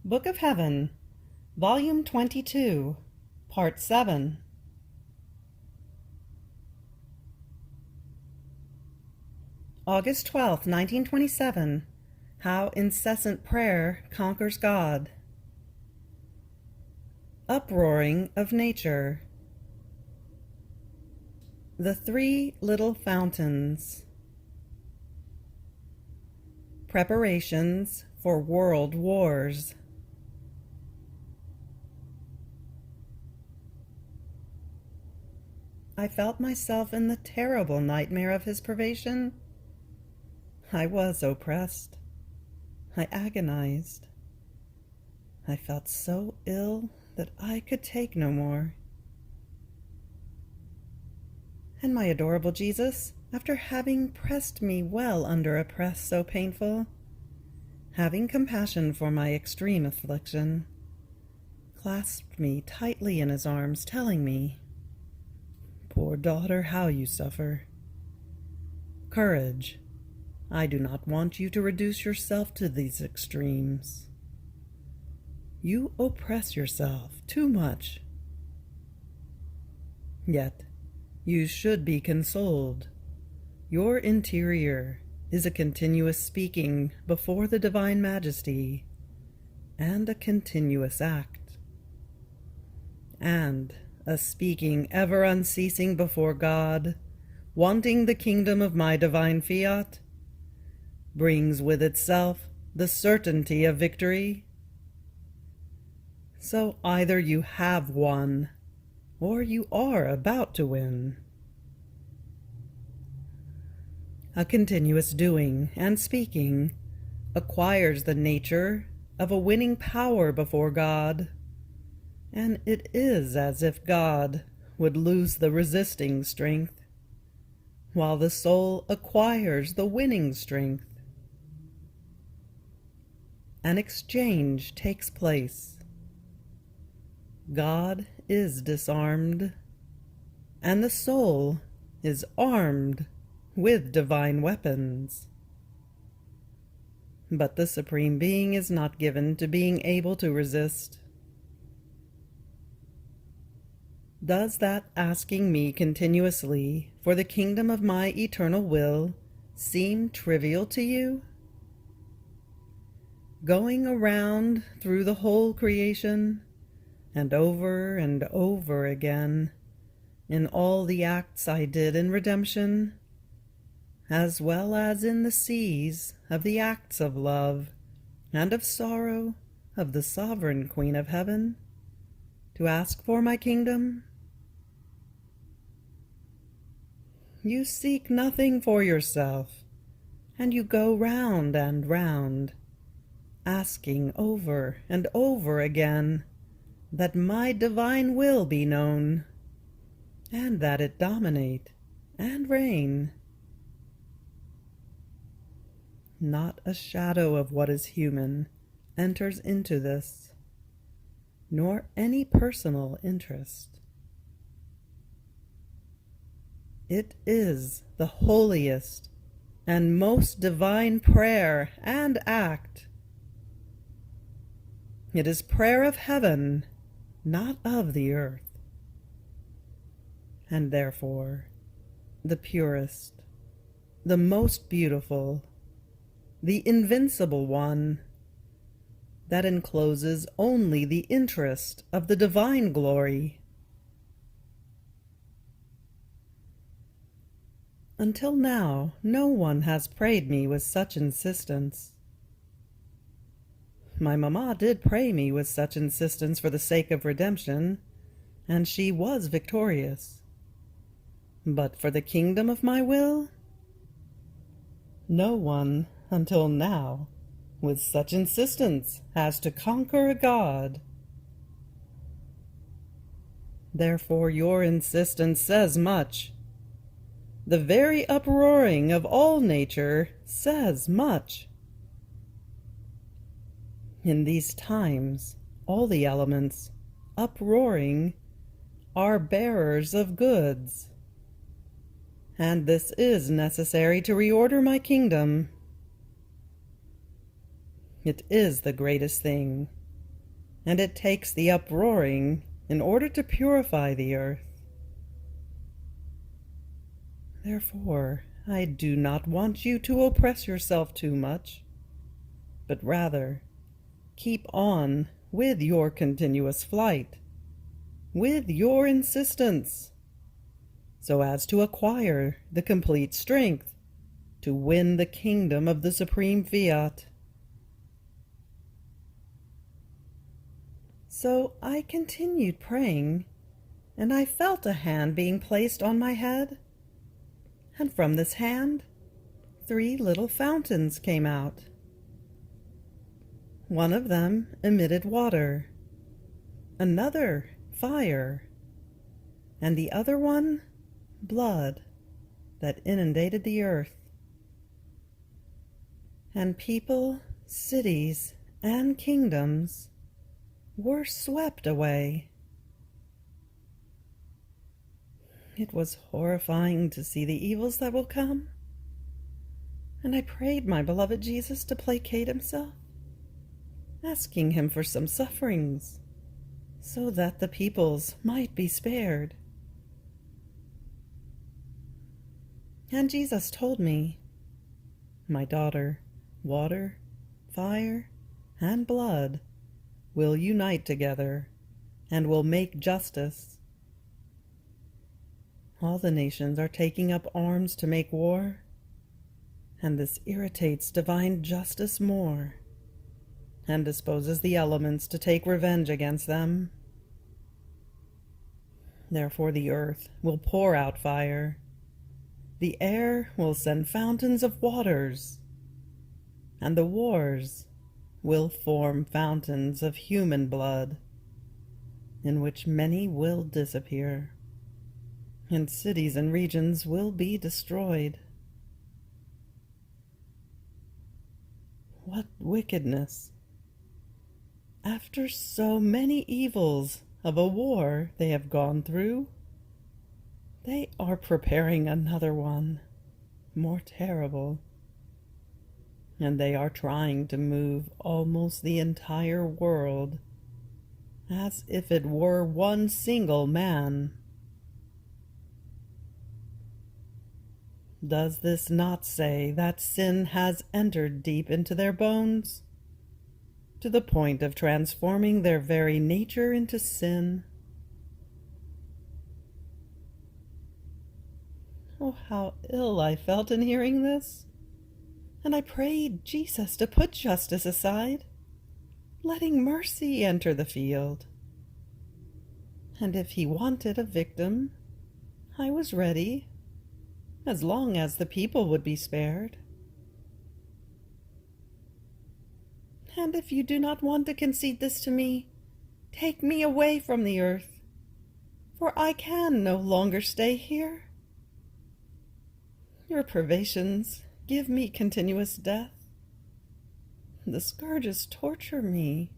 Book of Heaven, Volume 22, Part 7. August 12th, 1927. How Incessant Prayer Conquers God. Uproaring of Nature. The Three Little Fountains. Preparations for World Wars. I felt myself in the terrible nightmare of his privation. I was oppressed. I agonized. I felt so ill that I could take no more. And my adorable Jesus, after having pressed me well under a press so painful, having compassion for my extreme affliction, clasped me tightly in his arms, telling me, "Poor daughter, how you suffer. Courage. I do not want you to reduce yourself to these extremes. You oppress yourself too much. Yet, you should be consoled. Your interior is a continuous speaking before the Divine Majesty, and a continuous act, and a speaking ever unceasing before God, wanting the kingdom of my divine Fiat, brings with itself the certainty of victory. So either you have won, or you are about to win. A continuous doing and speaking acquires the nature of a winning power before God, and it is as if God would lose the resisting strength, while the soul acquires the winning strength. An exchange takes place. God is disarmed, and the soul is armed with divine weapons. But the Supreme Being is not given to being able to resist. Does that asking me continuously for the kingdom of my eternal will seem trivial to you? Going around through the whole creation, and over again, in all the acts I did in redemption, as well as in the seas of the acts of love and of sorrow of the sovereign Queen of Heaven, to ask for my kingdom? You seek nothing for yourself, and you go round and round, asking over and over again that my divine will be known, and that it dominate and reign. Not a shadow of what is human enters into this, nor any personal interest. It is the holiest and most divine prayer and act. It is prayer of heaven, not of the earth, and therefore the purest, the most beautiful, the invincible one, that encloses only the interest of the divine glory. Until now, no one has prayed me with such insistence. My mamma did pray me with such insistence for the sake of redemption, and she was victorious. But for the kingdom of my will, no one, until now, with such insistence has to conquer a God. Therefore your insistence says much. The very uproaring of all nature says much. In these times, all the elements, uproaring, are bearers of goods. And this is necessary to reorder my kingdom. It is the greatest thing and it takes the uproaring in order to purify the earth. Therefore, I do not want you to oppress yourself too much, but rather keep on with your continuous flight, with your insistence, so as to acquire the complete strength to win the kingdom of the supreme Fiat. So I continued praying, and I felt a hand being placed on my head, and from this hand 3 little fountains came out. One of them emitted water, another fire, and the other one blood that inundated the earth. And people, cities, and kingdoms were swept away. It was horrifying to see the evils that will come, and I prayed my beloved Jesus to placate himself, asking him for some sufferings, so that the peoples might be spared. And Jesus told me, "My daughter, water, fire, and blood will unite together and will make justice. All the nations are taking up arms to make war, and this irritates divine justice more and disposes the elements to take revenge against them. Therefore the earth will pour out fire, the air will send fountains of waters, and the wars will form fountains of human blood, in which many will disappear, and cities and regions will be destroyed." What wickedness! After so many evils of a war they have gone through, they are preparing another one, more terrible. And they are trying to move almost the entire world as if it were one single man. Does this not say that sin has entered deep into their bones, to the point of transforming their very nature into sin? Oh, how ill I felt in hearing this, and I prayed Jesus to put justice aside, letting mercy enter the field. And if he wanted a victim, I was ready, as long as the people would be spared. And if you do not want to concede this to me, take me away from the earth, for I can no longer stay here. Your privations give me continuous death. The scourges torture me.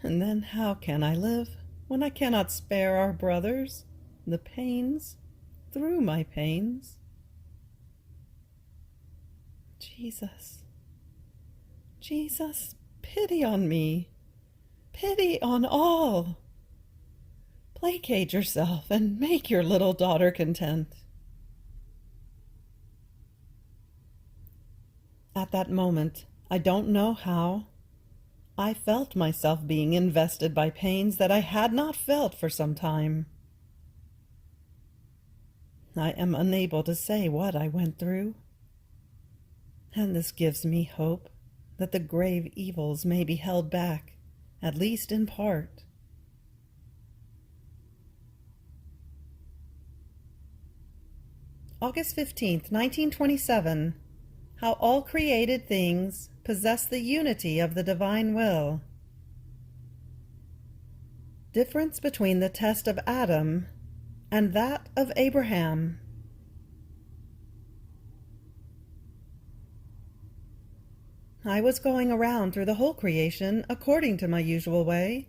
And then how can I live when I cannot spare our brothers the pains through my pains? Jesus, Jesus, pity on me, pity on all. Placate yourself and make your little daughter content. At that moment, I don't know how, I felt myself being invested by pains that I had not felt for some time. I am unable to say what I went through, and this gives me hope that the grave evils may be held back, at least in part. August 15th, 1927. How all created things possess the unity of the divine will. Difference between the test of Adam and that of Abraham. I was going around through the whole creation according to my usual way,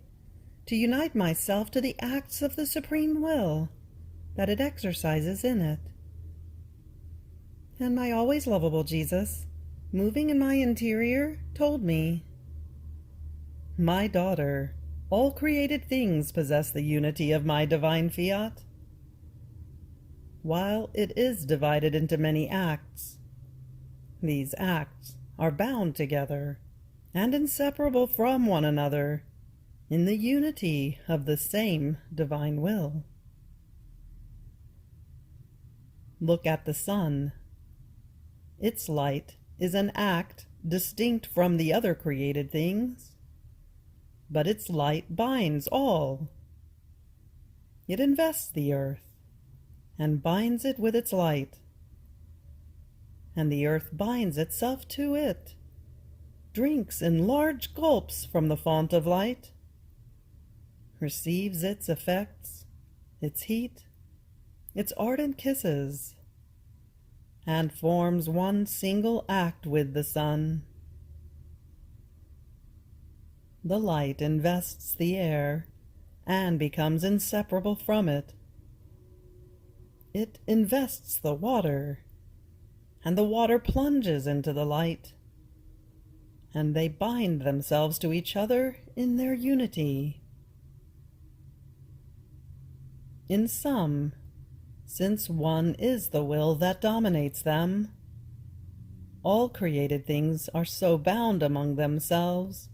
to unite myself to the acts of the supreme will that it exercises in it. And my always lovable Jesus, moving in my interior, told me, My daughter, all created things possess the unity of my divine fiat. While it is divided into many acts, these acts are bound together and inseparable from one another in the unity of the same divine will. Look at the sun. Its light is an act distinct from the other created things, but its light binds all. It invests the earth and binds it with its light, and the earth binds itself to it, drinks in large gulps from the fount of light, receives its effects, its heat, its ardent kisses, and forms one single act with the sun. The light invests the air and becomes inseparable from it. It invests the water, and the water plunges into the light, and they bind themselves to each other in their unity. In sum, since one is the will that dominates them, all created things are so bound among themselves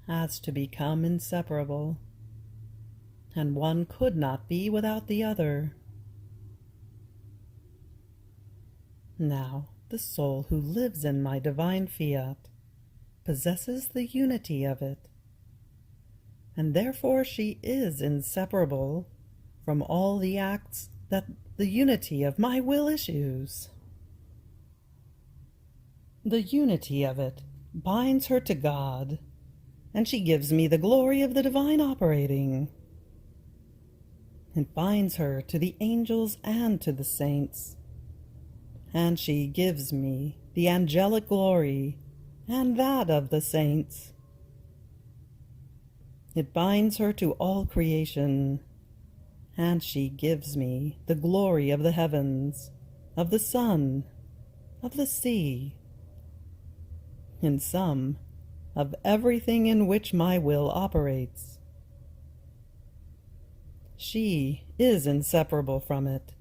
as to become inseparable, and one could not be without the other. Now, the soul who lives in my divine fiat possesses the unity of it, and therefore she is inseparable from all the acts that the unity of my will issues. The unity of it binds her to God, and she gives me the glory of the divine operating. It binds her to the angels and to the saints, and she gives me the angelic glory and that of the saints. It binds her to all creation, and she gives me the glory of the heavens, of the sun, of the sea, in sum, of everything in which my will operates. She is inseparable from it,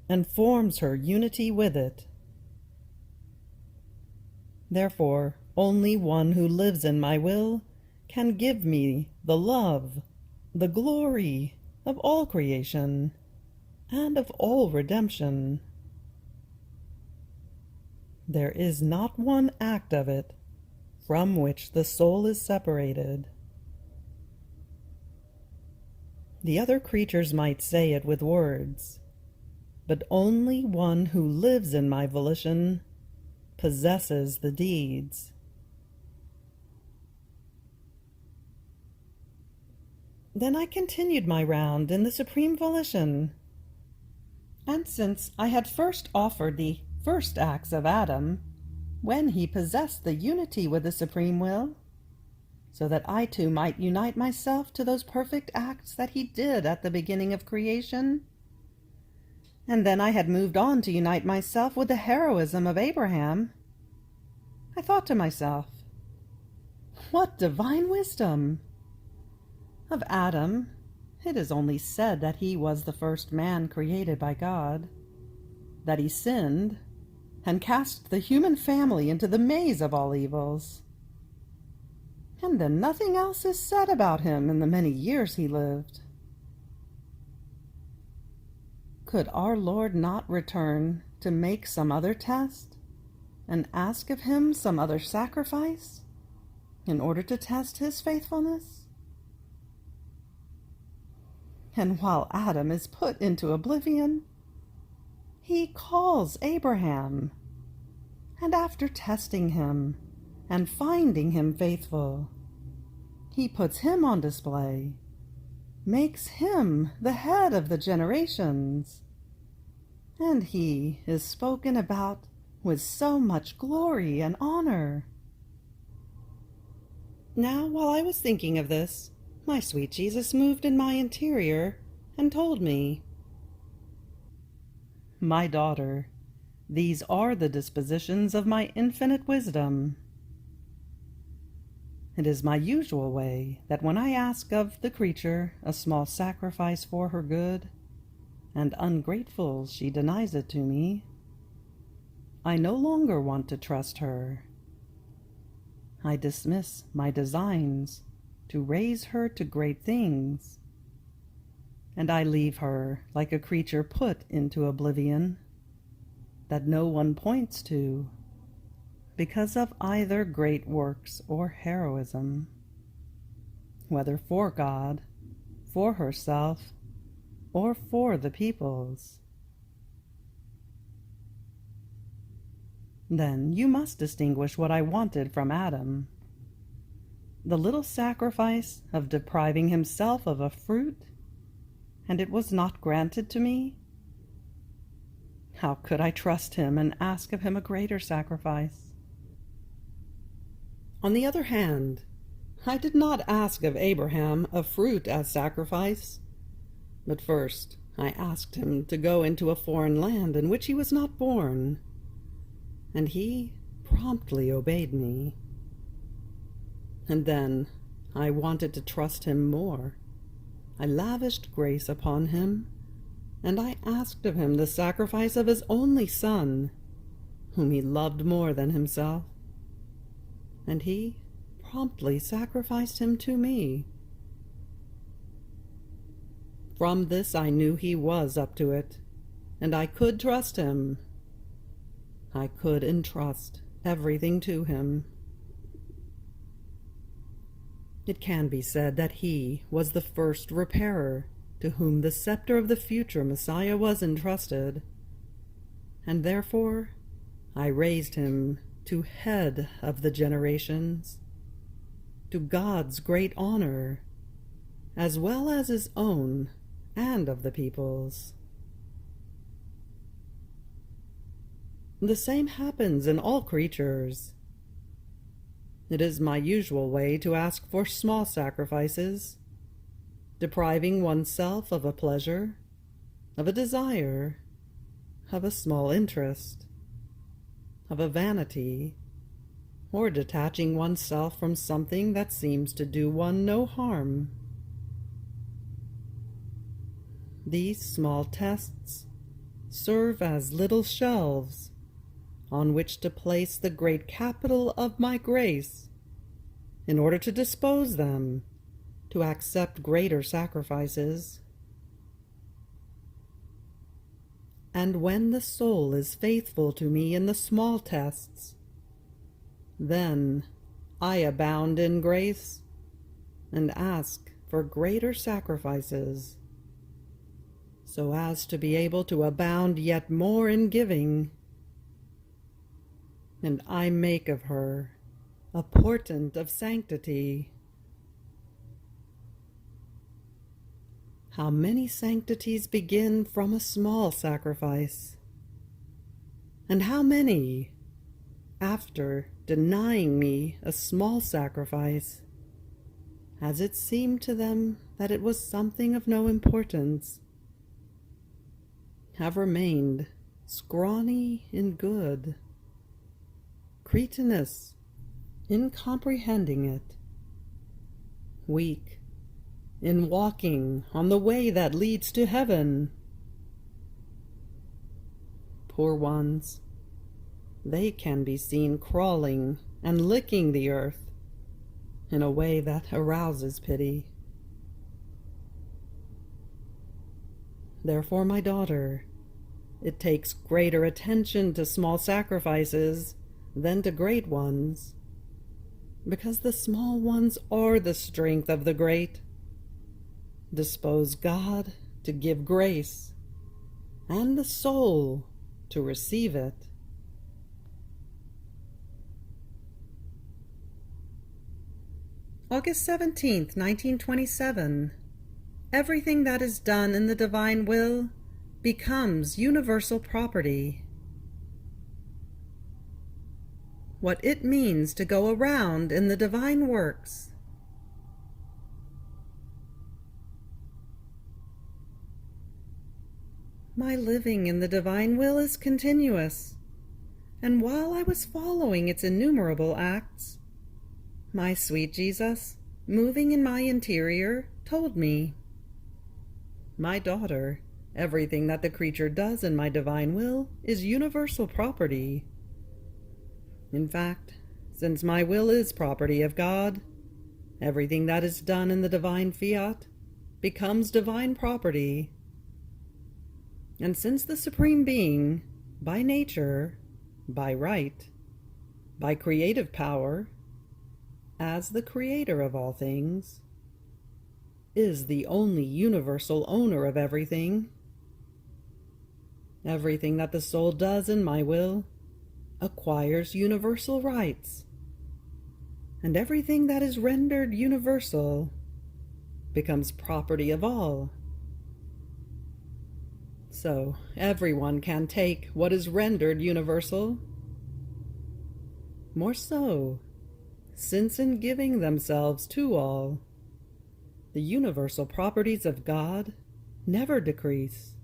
and forms her unity with it. Therefore, only one who lives in my will can give me the love, the glory of all creation, and of all redemption. There is not one act of it from which the soul is separated. The other creatures might say it with words, but only one who lives in my volition possesses the deeds. Then I continued my round in the supreme volition, and since I had first offered the first acts of Adam, when he possessed the unity with the supreme will, so that I too might unite myself to those perfect acts that he did at the beginning of creation, and then I had moved on to unite myself with the heroism of Abraham, I thought to myself, what divine wisdom! Of Adam, it is only said that he was the first man created by God, that he sinned, and cast the human family into the maze of all evils. And then nothing else is said about him in the many years he lived. Could our Lord not return to make some other test, and ask of him some other sacrifice, in order to test his faithfulness? And while Adam is put into oblivion, he calls Abraham, and after testing him and finding him faithful, he puts him on display, makes him the head of the generations, and he is spoken about with so much glory and honor. Now, while I was thinking of this, my sweet Jesus moved in my interior and told me, "My daughter, these are the dispositions of my infinite wisdom. It is my usual way that when I ask of the creature a small sacrifice for her good, and ungrateful she denies it to me, I no longer want to trust her. I dismiss my designs to raise her to great things, and I leave her like a creature put into oblivion that no one points to because of either great works or heroism, whether for God, for herself, or for the peoples. Then you must distinguish what I wanted from Adam. The little sacrifice of depriving himself of a fruit, and it was not granted to me? How could I trust him and ask of him a greater sacrifice? On the other hand, I did not ask of Abraham a fruit as sacrifice, but first I asked him to go into a foreign land in which he was not born, and he promptly obeyed me. And then I wanted to trust him more. I lavished grace upon him, and I asked of him the sacrifice of his only son, whom he loved more than himself, and he promptly sacrificed him to me. From this I knew he was up to it, and I could trust him. I could entrust everything to him. It can be said that he was the first repairer to whom the scepter of the future Messiah was entrusted, and therefore I raised him to head of the generations, to God's great honor, as well as his own and of the peoples. The same happens in all creatures. It is my usual way to ask for small sacrifices, depriving oneself of a pleasure, of a desire, of a small interest, of a vanity, or detaching oneself from something that seems to do one no harm. These small tests serve as little shelves on which to place the great capital of my grace, in order to dispose them to accept greater sacrifices. And when the soul is faithful to me in the small tests, then I abound in grace and ask for greater sacrifices, so as to be able to abound yet more in giving. And I make of her a portent of sanctity. How many sanctities begin from a small sacrifice, and how many, after denying me a small sacrifice, as it seemed to them that it was something of no importance, have remained scrawny in good, cretinous in comprehending it, weak in walking on the way that leads to heaven. Poor ones, they can be seen crawling and licking the earth in a way that arouses pity. Therefore, my daughter, it takes greater attention to small sacrifices than to great ones, because the small ones are the strength of the great. Dispose God to give grace, and the soul to receive it. August 17th, 1927. Everything that is done in the divine will becomes universal property. What it means to go around in the divine works. My living in the divine will is continuous, and while I was following its innumerable acts, My sweet Jesus, moving in my interior, told me, "My daughter, everything that the creature does in my divine will is universal property. In fact, since my will is property of God, everything that is done in the divine fiat becomes divine property. And since the Supreme Being, by nature, by right, by creative power, as the creator of all things, is the only universal owner of everything, everything that the soul does in my will acquires universal rights, and everything that is rendered universal becomes property of all. So everyone can take what is rendered universal. More so, since in giving themselves to all, the universal properties of God never decrease.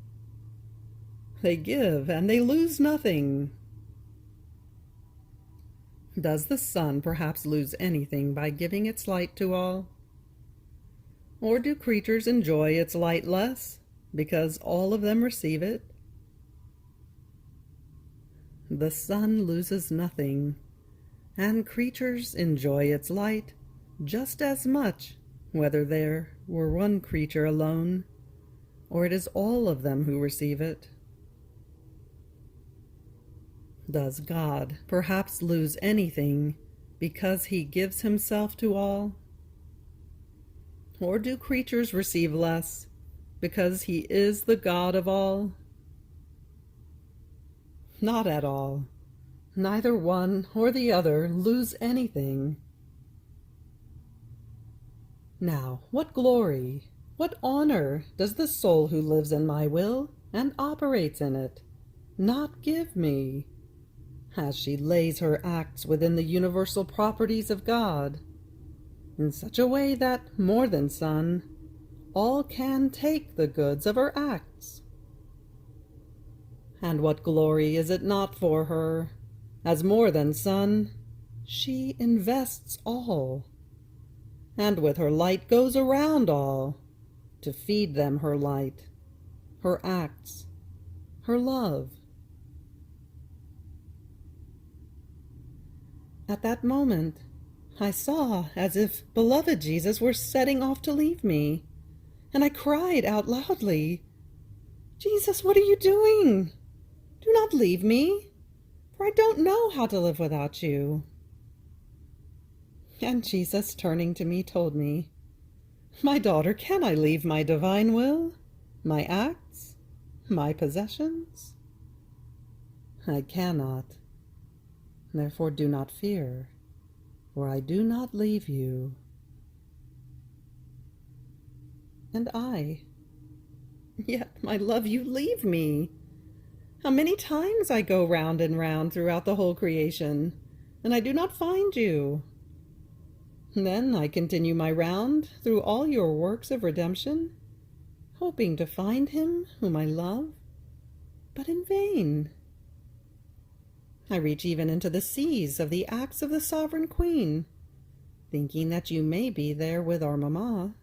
They give and they lose nothing. Does the sun perhaps lose anything by giving its light to all? Or do creatures enjoy its light less because all of them receive it? The sun loses nothing, and creatures enjoy its light just as much, whether there were one creature alone, or it is all of them who receive it. Does God perhaps lose anything because he gives himself to all? Or do creatures receive less because he is the God of all? Not at all. Neither one or the other lose anything. Now, what glory, what honor does the soul who lives in my will and operates in it not give me, as she lays her acts within the universal properties of God, in such a way that, more than sun, all can take the goods of her acts? And what glory is it not for her, as more than sun, she invests all, and with her light goes around all, to feed them her light, her acts, her love. At that moment, I saw as if beloved Jesus were setting off to leave me, and I cried out loudly, "Jesus, what are you doing? Do not leave me, for I don't know how to live without you." And Jesus, turning to me, told me, "My daughter, can I leave my divine will, my acts, my possessions? I cannot. Therefore do not fear, for I do not leave you." And yet, my love, you leave me. How many times I go round and round throughout the whole creation, and I do not find you. Then I continue my round through all your works of redemption, hoping to find him whom I love, but in vain. I reach even into the seas of the acts of the Sovereign Queen, thinking that you may be there with our mamma.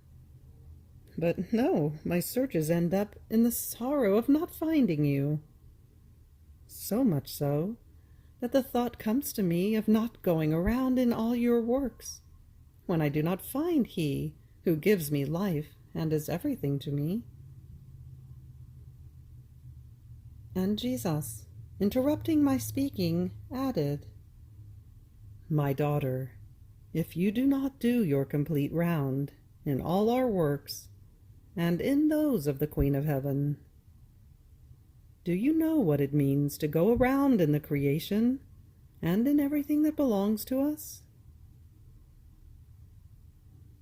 But no, my searches end up in the sorrow of not finding you. So much so that the thought comes to me of not going around in all your works, when I do not find he who gives me life and is everything to me. And Jesus, interrupting my speaking, added, "My daughter, if you do not do your complete round in all our works, and in those of the Queen of Heaven, do you know what it means to go around in the creation and in everything that belongs to us?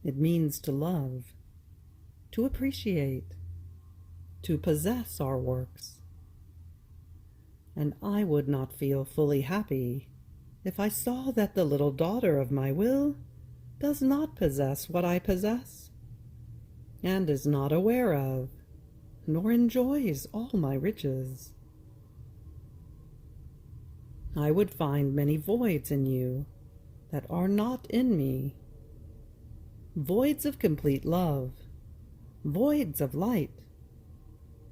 It means to love, to appreciate, to possess our works. And I would not feel fully happy if I saw that the little daughter of my will does not possess what I possess, and is not aware of, nor enjoys all my riches. I would find many voids in you that are not in me, voids of complete love, voids of light,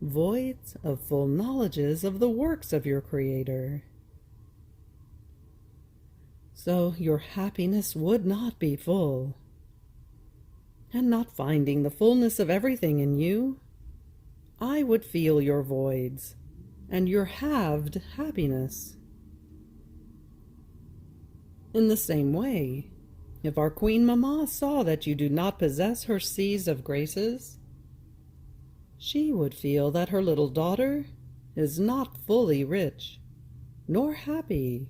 voids of full knowledges of the works of your Creator. So your happiness would not be full, and not finding the fullness of everything in you, I would feel your voids and your halved happiness. In the same way, if our Queen Mamma saw that you do not possess her seas of graces, she would feel that her little daughter is not fully rich, nor happy.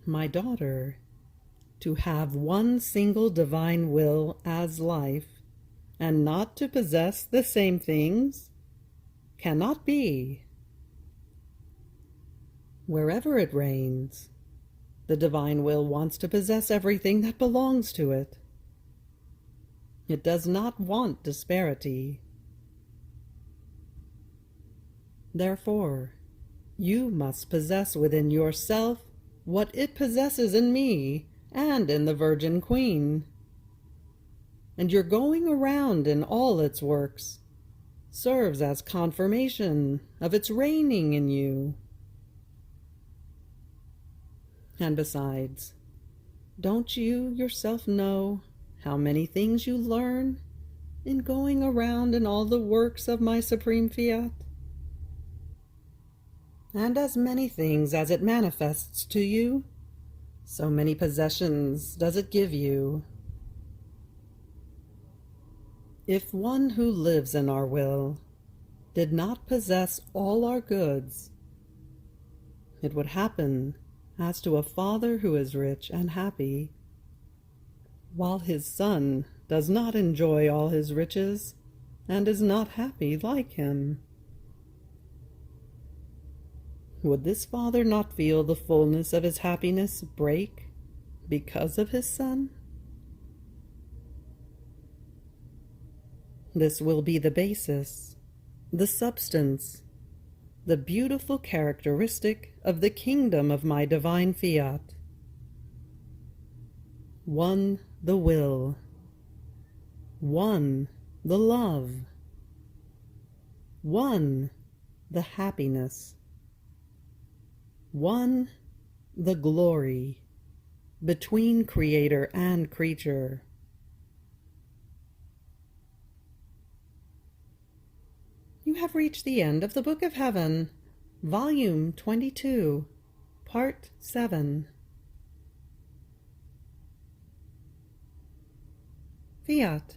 My daughter, to have one single divine will as life, and not to possess the same things, cannot be. Wherever it reigns, the divine will wants to possess everything that belongs to it. It does not want disparity. Therefore, you must possess within yourself what it possesses in me and in the Virgin Queen. And your going around in all its works serves as confirmation of its reigning in you. And besides, don't you yourself know how many things you learn in going around in all the works of my Supreme Fiat? And as many things as it manifests to you, so many possessions does it give you. If one who lives in our will did not possess all our goods, it would happen as to a father who is rich and happy, while his son does not enjoy all his riches and is not happy like him. Would this father not feel the fullness of his happiness break because of his son? This will be the basis, the substance, the beautiful characteristic of the kingdom of my divine Fiat. One, the will. One, the love. One, the happiness. One, the glory, between Creator and creature. You have reached the end of the Book of Heaven, Volume 22, Part 7. Fiat.